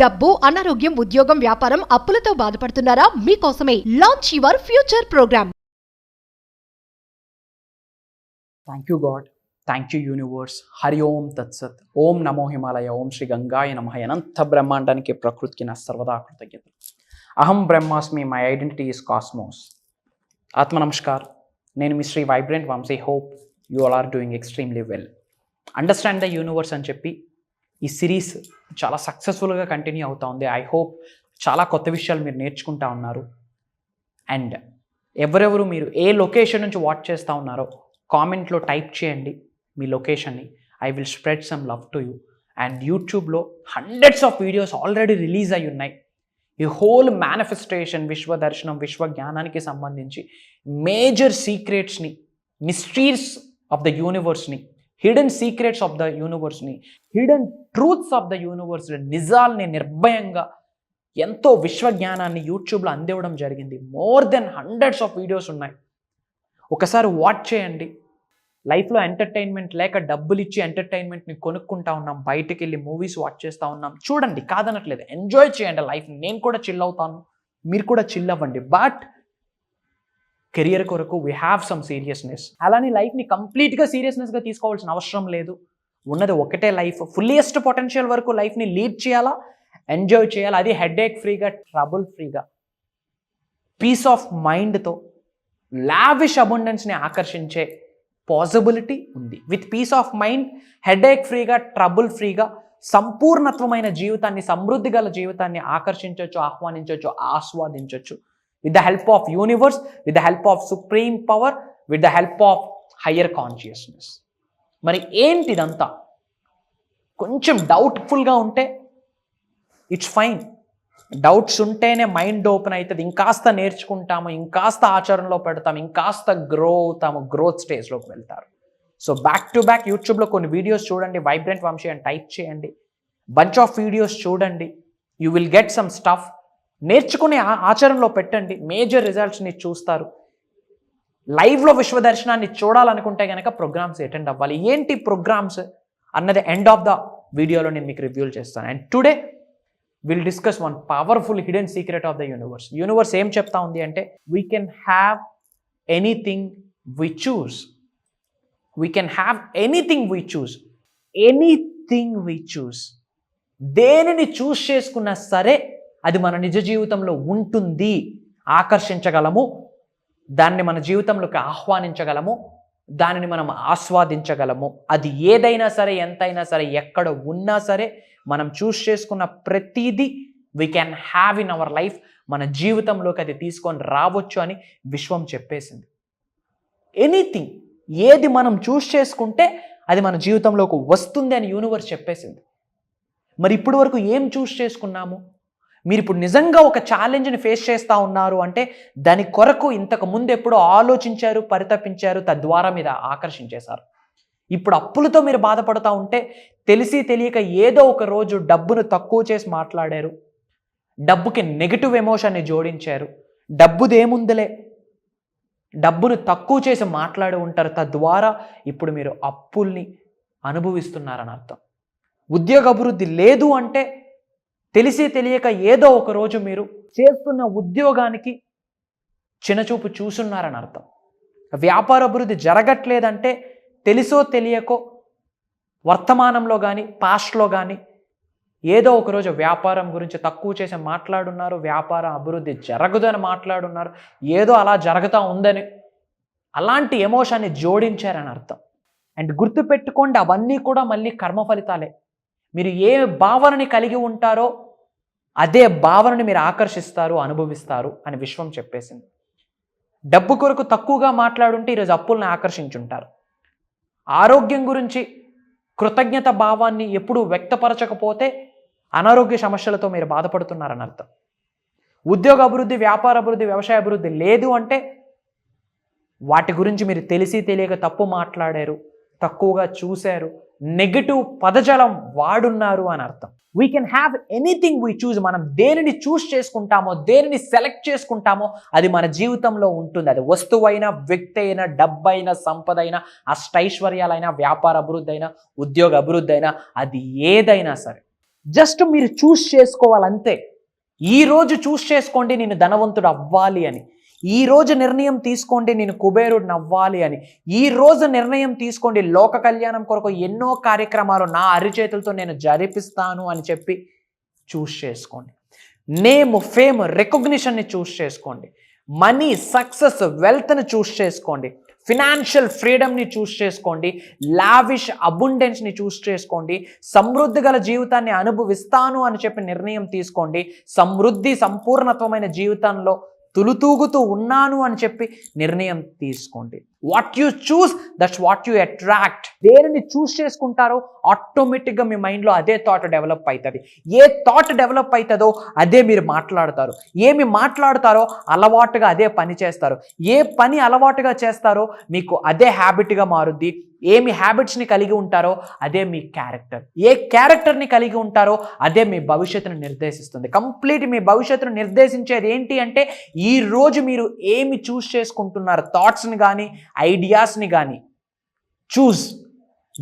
డబ్బు, అనారోగ్యం, ఉద్యోగం, వ్యాపారం, అప్పులతో బాధపడుతున్నారా? మీకోసమే launch your future programme. Thank you God, thank you universe. Hari ఓం తత్సత్. ఓం నమో హిమాలయ. ఓం శ్రీ గంగాయ నమః. అనంత బ్రహ్మాండానికి ప్రకృతికి నా సర్వదా కృతజ్ఞతలు. అహం బ్రహ్మాస్మి, మై ఐడెంటిటీ ఈస్ కాస్మోస్. ఆత్మ నమస్కార్. నేను మీ Shri vibrant Vamsi. Hope you all are doing extremely well. Understand the universe అని చెప్పి ఈ సిరీస్ చాలా సక్సెస్ఫుల్గా కంటిన్యూ అవుతా ఉంది. ఐ హోప్ చాలా కొత్త విషయాలు మీరు నేర్చుకుంటా ఉన్నారు. అండ్ ఎవరెవరు మీరు ఏ లొకేషన్ నుంచి వాచ్ చేస్తూ ఉన్నారో కామెంట్లో టైప్ చేయండి మీ లొకేషన్ని. I will spread some love to you. And యూట్యూబ్లో hundreds of videos already release అయి ఉన్నాయి. ఈ హోల్ మేనిఫెస్టేషన్, విశ్వ దర్శనం, విశ్వ జ్ఞానానికి సంబంధించి మేజర్ సీక్రెట్స్ని, మిస్టరీస్ ఆఫ్ ద యూనివర్స్ని, హిడెన్ సీక్రెట్స్ ఆఫ్ ద యూనివర్స్ని, hidden truths of the universe, నిజాల్ని నిర్భయంగా ఎంతో విశ్వజ్ఞానాన్ని యూట్యూబ్లో అందివ్వడం జరిగింది. More than hundreds of videos ఉన్నాయి. ఒకసారి వాచ్ చేయండి. లైఫ్లో ఎంటర్టైన్మెంట్ లేక డబ్బులు ఇచ్చి ఎంటర్టైన్మెంట్ని కొనుక్కుంటా ఉన్నాం, బయటకు వెళ్ళి మూవీస్ వాచ్ చేస్తూ ఉన్నాం. చూడండి, కాదనట్లేదు, ఎంజాయ్ చేయండి లైఫ్ని. నేను కూడా చిల్ అవుతాను, మీరు కూడా చిల్ అవ్వండి. బట్ కెరియర్ కొరకు వీ హ్యావ్ సమ్ సీరియస్నెస్. అలానే లైఫ్ని కంప్లీట్గా సీరియస్నెస్గా తీసుకోవాల్సిన అవసరం లేదు. ఉన్నది ఒకటే లైఫ్. ఫుల్లియెస్ట్ పొటెన్షియల్ వరకు లైఫ్ని లీడ్ చేయాలా, ఎంజాయ్ చేయాలా. అది హెడేక్ ఫ్రీగా, ట్రబుల్ ఫ్రీగా, పీస్ ఆఫ్ మైండ్తో లావిష్ అబండెన్స్ని ఆకర్షించే పాసిబిలిటీ ఉంది. With peace of mind, headache ఫ్రీగా, ట్రబుల్ ఫ్రీగా సంపూర్ణత్వమైన జీవితాన్ని, సమృద్ధి గల జీవితాన్ని ఆకర్షించవచ్చు, ఆహ్వానించవచ్చు, ఆస్వాదించవచ్చు. With the help of universe, with the help of supreme power, with the help of higher consciousness. మరి ఏంటి ఇదంతా? కొంచెం డౌట్ఫుల్గా ఉంటే ఇట్స్ ఫైన్. డౌట్స్ ఉంటేనే మైండ్ ఓపెన్ అవుతుంది. ఇంకాస్త నేర్చుకుంటాము, ఇంకాస్త ఆచరణలో పెడతాము, ఇంకాస్త గ్రో అవుతాము, గ్రోత్ స్టేజ్లోకి వెళ్తారు. సో బ్యాక్ టు బ్యాక్ యూట్యూబ్లో కొన్ని వీడియోస్ చూడండి, వైబ్రెంట్ వంశీ అని టైప్ చేయండి. బంచ్ ఆఫ్ వీడియోస్ చూడండి. You will get some stuff. నేర్చుకుని ఆచరణలో పెట్టండి, మేజర్ రిజల్ట్స్ని చూస్తారు. లైవ్లో విశ్వదర్శనాన్ని చూడాలనుకుంటే కనుక ప్రోగ్రామ్స్ అటెండ్ అవ్వాలి. ఏంటి ప్రోగ్రామ్స్ అన్నది ఎండ్ ఆఫ్ ద వీడియోలో నేను మీకు రివ్యూల్ చేస్తాను. And today will discuss one powerful hidden secret of the universe. Universe ఏం చెప్తా ఉంది అంటే, we can have anything we choose. We can have anything we choose. Anything we choose. దేనిని చూస్ చేసుకున్నా సరే అది మన నిజ జీవితంలో ఉంటుంది. ఆకర్షించగలము, దాన్ని మన జీవితంలోకి ఆహ్వానించగలము, దానిని మనం ఆస్వాదించగలము. అది ఏదైనా సరే, ఎంతైనా సరే, ఎక్కడ ఉన్నా సరే, మనం చూస్ చేసుకున్న ప్రతిదీ we can have in our life. మన జీవితంలోకి అది తీసుకొని రావచ్చు అని విశ్వం చెప్పేసింది. ఎనీథింగ్, ఏది మనం చూస్ చేసుకుంటే అది మన జీవితంలోకి వస్తుంది అని యూనివర్స్ చెప్పేసింది. మరి ఇప్పటి వరకు ఏం చూస్ చేసుకున్నాము? మీరు ఇప్పుడు నిజంగా ఒక ఛాలెంజ్ని ఫేస్ చేస్తూ ఉన్నారు అంటే దాని కొరకు ఇంతకు ముందు ఎప్పుడో ఆలోచించారు, పరితపించారు, తద్వారా మీద ఆకర్షించేశారు. ఇప్పుడు అప్పులతో మీరు బాధపడుతూ ఉంటే తెలిసి తెలియక ఏదో ఒక రోజు డబ్బును తక్కువ చేసి మాట్లాడారు, డబ్బుకి నెగిటివ్ ఎమోషన్ని జోడించారు. డబ్బుదేముందిలే, డబ్బును తక్కువ చేసి మాట్లాడి ఉంటారు. తద్వారా ఇప్పుడు మీరు అప్పుల్ని అనుభవిస్తున్నారని అర్థం. ఉద్యోగ అభివృద్ధి లేదు అంటే తెలిసి తెలియక ఏదో ఒక రోజు మీరు చేస్తున్న ఉద్యోగానికి చిన్నచూపు చూసున్నారని అర్థం. వ్యాపార అభివృద్ధి జరగట్లేదంటే తెలుసో తెలియకో వర్తమానంలో కానీ పాస్ట్లో కానీ ఏదో ఒకరోజు వ్యాపారం గురించి తక్కువ చేసి మాట్లాడున్నారు, వ్యాపార అభివృద్ధి జరగదని మాట్లాడున్నారు, ఏదో అలా జరుగుతూ ఉందని అలాంటి ఎమోషన్ని జోడించారని అర్థం. అండ్ గుర్తుపెట్టుకోండి, అవన్నీ కూడా మళ్ళీ కర్మ ఫలితాలే. మీరు ఏ భావనని కలిగి ఉంటారో అదే భావనని మీరు ఆకర్షిస్తారు, అనుభవిస్తారు అని విశ్వం చెప్పేసింది. డబ్బు కొరకు తక్కువగా మాట్లాడుంటే ఈరోజు అప్పుల్ని ఆకర్షించుంటారు. ఆరోగ్యం గురించి కృతజ్ఞత భావాన్ని ఎప్పుడూ వ్యక్తపరచకపోతే అనారోగ్య సమస్యలతో మీరు బాధపడుతున్నారని అర్థం. ఉద్యోగ అభివృద్ధి, వ్యాపార అభివృద్ధి, వ్యవసాయ అభివృద్ధి లేదు అంటే వాటి గురించి మీరు తెలిసి తెలియక తప్పు మాట్లాడారు, తక్కువగా చూశారు, నెగిటివ్ పదజాలం వాడున్నారు అని అర్థం. We can have anything we choose. మనం దేనిని చూస్ చేసుకుంటామో, దేనిని సెలెక్ట్ చేసుకుంటామో అది మన జీవితంలో ఉంటుంది. అది వస్తువైనా, వ్యక్తి అయినా, డబ్బైనా, సంపద అయినా, అష్టైశ్వర్యాలైనా, వ్యాపార అభివృద్ధి అయినా, ఉద్యోగ అభివృద్ధి అయినా, అది ఏదైనా సరే. జస్ట్ మీరు చూస్ చేసుకోవాలంతే. ఈ రోజు చూస్ చేసుకోండి నేను ధనవంతుడు అవ్వాలి అని. ఈ రోజు నిర్ణయం తీసుకోండి నేను కుబేరుడిని అవ్వాలి అని. ఈ రోజు నిర్ణయం తీసుకోండి లోక కళ్యాణం కొరకు ఎన్నో కార్యక్రమాలు నా అరిచేతులతో నేను జరిపిస్తాను అని చెప్పి చూస్ చేసుకోండి. నేమ్, ఫేమ్, రికగ్నిషన్ని చూస్ చేసుకోండి. మనీ, సక్సెస్, వెల్త్ని చూస్ చేసుకోండి. ఫినాన్షియల్ ఫ్రీడమ్ని చూస్ చేసుకోండి. లావిష్ అబుండెన్స్ని చూస్ చేసుకోండి. సమృద్ధి గల జీవితాన్ని అనుభవిస్తాను అని చెప్పి నిర్ణయం తీసుకోండి. సమృద్ధి, సంపూర్ణత్వమైన జీవితంలో తులుతూగుతూ ఉన్నాను అని చెప్పి నిర్ణయం తీసుకోండి. What you choose that's what you attract. దేనిని చూస్ చేసుకుంటారో ఆటోమేటిక్గా మీ మైండ్లో అదే థాట్ డెవలప్ అవుతుంది. ఏ థాట్ డెవలప్ అవుతుందో అదే మీరు మాట్లాడతారు. ఏమి మాట్లాడతారో అలవాటుగా అదే పని చేస్తారు. ఏ పని అలవాటుగా చేస్తారో మీకు అదే హ్యాబిట్గా మారుద్ది. ఏమి హ్యాబిట్స్ని కలిగి ఉంటారో అదే మీ క్యారెక్టర్. ఏ క్యారెక్టర్ని కలిగి ఉంటారో అదే మీ భవిష్యత్తును నిర్దేశిస్తుంది. కంప్లీట్ మీ భవిష్యత్తును నిర్దేశించేది ఏంటి అంటే ఈ రోజు మీరు ఏమి చూస్ చేసుకుంటున్నారు. థాట్స్ని కానీ ఐడియాస్ని కానీ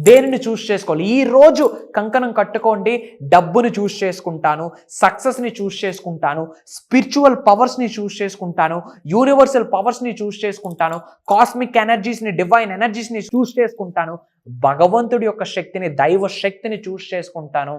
దేనిని చూస్ చేసుకోవాలి. ఈ రోజు కంకణం కట్టుకోండి, డబ్బుని చూస్ చేసుకుంటాను, సక్సెస్ని చూస్ చేసుకుంటాను, స్పిరిచువల్ పవర్స్ని చూస్ చేసుకుంటాను, యూనివర్సల్ పవర్స్ని చూస్ చేసుకుంటాను, కాస్మిక్ ఎనర్జీస్ని, డివైన్ ఎనర్జీస్ని చూస్ చేసుకుంటాను, భగవంతుడి యొక్క శక్తిని, దైవ శక్తిని చూస్ చేసుకుంటాను,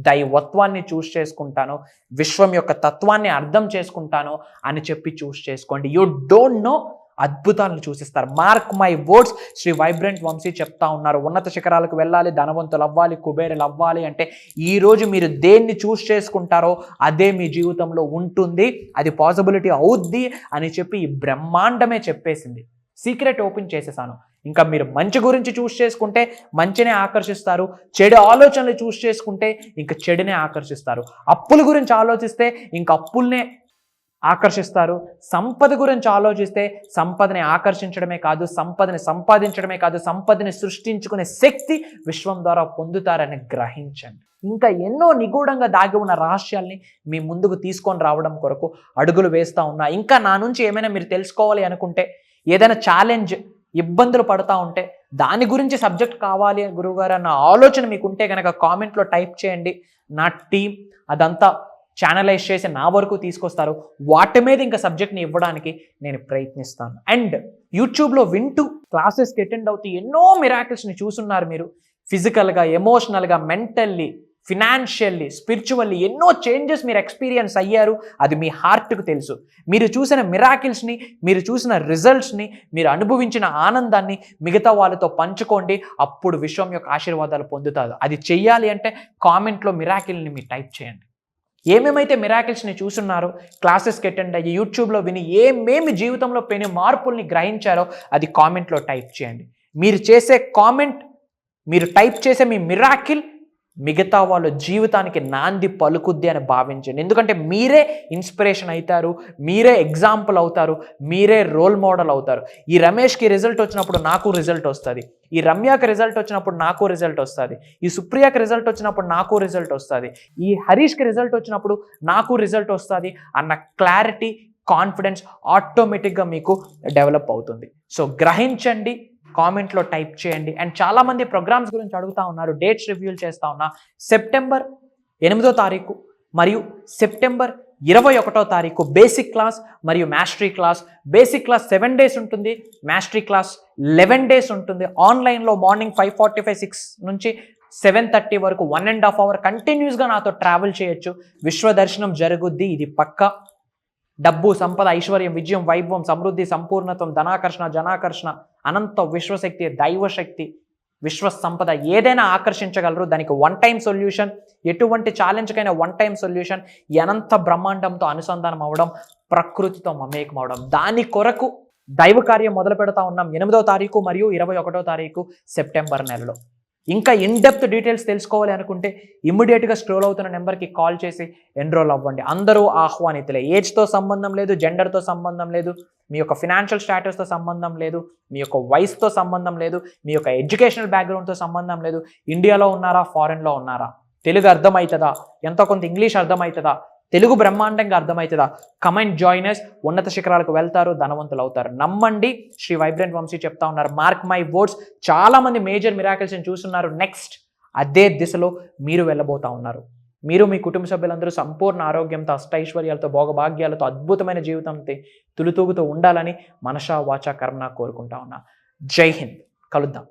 దైవత్వాన్ని చూస్ చేసుకుంటాను, విశ్వం యొక్క తత్వాన్ని అర్థం చేసుకుంటాను అని చెప్పి చూస్ చేసుకోండి. యూ డోంట్ నో, అద్భుతాలను చూసిస్తారు. Mark my words, Shri vibrant Vamsi చెప్తా ఉన్నారు. ఉన్నత శిఖరాలకు వెళ్ళాలి, ధనవంతులు అవ్వాలి, కుబేరులు అవ్వాలి అంటే ఈరోజు మీరు దేన్ని చూస్ చేసుకుంటారో అదే మీ జీవితంలో ఉంటుంది. అది పాసిబిలిటీ అవుద్ది అని చెప్పి ఈ బ్రహ్మాండమే చెప్పేసింది. సీక్రెట్ ఓపెన్ చేసేసాను. ఇంకా మీరు మంచి గురించి చూస్ చేసుకుంటే మంచినే ఆకర్షిస్తారు. చెడు ఆలోచనలు చూస్ చేసుకుంటే ఇంకా చెడునే ఆకర్షిస్తారు. అప్పుల గురించి ఆలోచిస్తే ఇంకా అప్పుల్నే ఆకర్షిస్తారు. సంపద గురించి ఆలోచిస్తే సంపదని ఆకర్షించడమే కాదు, సంపదని సంపాదించడమే కాదు, సంపదని సృష్టించుకునే శక్తి విశ్వం ద్వారా పొందుతారని గ్రహించండి. ఇంకా ఎన్నో నిగూఢంగా దాగి ఉన్న రహస్యాల్ని మీ ముందుకు తీసుకొని రావడం కొరకు అడుగులు వేస్తూ ఉన్నా. ఇంకా నా నుంచి ఏమైనా మీరు తెలుసుకోవాలి అనుకుంటే, ఏదైనా ఛాలెంజ్, ఇబ్బందులు పడతా ఉంటే, దాని గురించి సబ్జెక్ట్ కావాలి గురువుగారు అన్న ఆలోచన మీకు ఉంటే కనుక కామెంట్లో టైప్ చేయండి. నా టీం అదంతా ఛానలైజ్ చేసి నా వరకు తీసుకొస్తారు. వాటి మీద ఇంకా సబ్జెక్ట్ని ఇవ్వడానికి నేను ప్రయత్నిస్తాను. అండ్ యూట్యూబ్లో వింటూ క్లాసెస్కి అటెండ్ అవుతూ ఎన్నో మిరాకిల్స్ని చూస్తున్నారు మీరు. ఫిజికల్గా, ఎమోషనల్గా, మెంటల్లీ, ఫినాన్షియల్లీ, స్పిరిచువల్లీ ఎన్నో చేంజెస్ మీరు ఎక్స్పీరియన్స్ అయ్యారు. అది మీ హార్ట్కు తెలుసు. మీరు చూసిన మిరాకిల్స్ని, మీరు చూసిన రిజల్ట్స్ని, మీరు అనుభవించిన ఆనందాన్ని మిగతా వాళ్ళతో పంచుకోండి. అప్పుడు విశ్వం యొక్క ఆశీర్వాదాలు పొందుతారు. అది చెయ్యాలి అంటే కామెంట్లో మిరాకిల్ని మీరు టైప్ చేయండి. ఏమేమైతే మిరాకిల్స్ని చూస్తున్నారో, క్లాసెస్కి అటెండ్ అయ్యి యూట్యూబ్లో విని ఏమేమి జీవితంలో పెను మార్పుల్ని గ్రహించారో అది కామెంట్లో టైప్ చేయండి. మీరు చేసే కామెంట్, మీరు టైప్ చేసే మీ మిరాకిల్ మిగతా వాళ్ళ జీవితానికి నాంది పలుకుద్ది అని భావించండి. ఎందుకంటే మీరే ఇన్స్పిరేషన్ అవుతారు, మీరే ఎగ్జాంపుల్ అవుతారు, మీరే రోల్ మోడల్ అవుతారు. ఈ రమేష్కి రిజల్ట్ వచ్చినప్పుడు నాకు రిజల్ట్ వస్తుంది, ఈ రమ్యకి రిజల్ట్ వచ్చినప్పుడు నాకు రిజల్ట్ వస్తుంది, ఈ సుప్రియకి రిజల్ట్ వచ్చినప్పుడు నాకు రిజల్ట్ వస్తుంది, ఈ హరీష్కి రిజల్ట్ వచ్చినప్పుడు నాకు రిజల్ట్ వస్తుంది అన్న క్లారిటీ, కాన్ఫిడెన్స్ ఆటోమేటిక్గా మీకు డెవలప్ అవుతుంది. సో గ్రహించండి, కామెంట్లో టైప్ చేయండి. అండ్ చాలామంది ప్రోగ్రామ్స్ గురించి అడుగుతూ ఉన్నారు, డేట్స్ రివ్యూలు చేస్తూ ఉన్నా. సెప్టెంబర్ 8వ తారీఖు మరియు సెప్టెంబర్ 21వ తారీఖు బేసిక్ క్లాస్ మరియు mastery class. Basic class 7 days ఉంటుంది, మాస్టరీ క్లాస్ 11 days ఉంటుంది. ఆన్లైన్లో మార్నింగ్ 5:45, 6 నుంచి 7:30 వరకు 1.5 hour కంటిన్యూస్గా నాతో ట్రావెల్ చేయొచ్చు. విశ్వ దర్శనం జరుగుద్ది, ఇది పక్కా. డబ్బు, సంపద, ఐశ్వర్యం, విజయం, వైభవం, సమృద్ధి, సంపూర్ణత్వం, ధనాకర్షణ, జనాకర్షణ, అనంత విశ్వశక్తి, దైవశక్తి, విశ్వ సంపద ఏదైనా ఆకర్షించగలరు. దానికి 1-time సొల్యూషన్, ఎటువంటి ఛాలెంజ్కైనా 1-time సొల్యూషన్. అనంత బ్రహ్మాండంతో అనుసంధానం అవ్వడం, ప్రకృతితో మమేకం అవడం. దాని కొరకు దైవ కార్యం మొదలు పెడతా ఉన్నాం 8వ తారీఖు మరియు 21వ తారీఖు సెప్టెంబర్ నెలలో. ఇంకా ఇన్డెప్త్ డీటెయిల్స్ తెలుసుకోవాలి అనుకుంటే ఇమ్మీడియట్గా స్క్రోల్ అవుతున్న నెంబర్కి కాల్ చేసి ఎన్రోల్ అవ్వండి. అందరూ ఆహ్వానితులే. ఏజ్తో సంబంధం లేదు, జెండర్తో సంబంధం లేదు, మీ యొక్క ఫినాన్షియల్ స్టేటస్తో సంబంధం లేదు, మీ యొక్క వయసుతో సంబంధం లేదు, మీ యొక్క ఎడ్యుకేషనల్ బ్యాక్గ్రౌండ్తో సంబంధం లేదు. ఇండియాలో ఉన్నారా, ఫారెన్లో ఉన్నారా, తెలుగు అర్థమవుతుందా, ఎంతో కొంత ఇంగ్లీష్ అర్థమవుతుందా, తెలుగు బ్రహ్మాండంగా అర్థమవుతుందా, కమెంట్ జాయినర్స్ ఉన్నత శిఖరాలకు వెళ్తారు, ధనవంతులు అవుతారు. నమ్మండి, శ్రీ వైబ్రెంట్ వంశీ చెప్తా ఉన్నారు. Mark my words. చాలామంది మేజర్ మిరాకిల్స్ని చూస్తున్నారు. నెక్స్ట్ అదే దిశలో మీరు వెళ్ళబోతా ఉన్నారు. మీరు మీ కుటుంబ సభ్యులందరూ సంపూర్ణ ఆరోగ్యంతో అష్టైశ్వర్యాలతో భోగభాగ్యాలతో అద్భుతమైన జీవితంతో తులుతూగుతూ ఉండాలని మనసా వాచా కర్మన కోరుకుంటా ఉన్నా. జై హింద్. కలుద్దాం.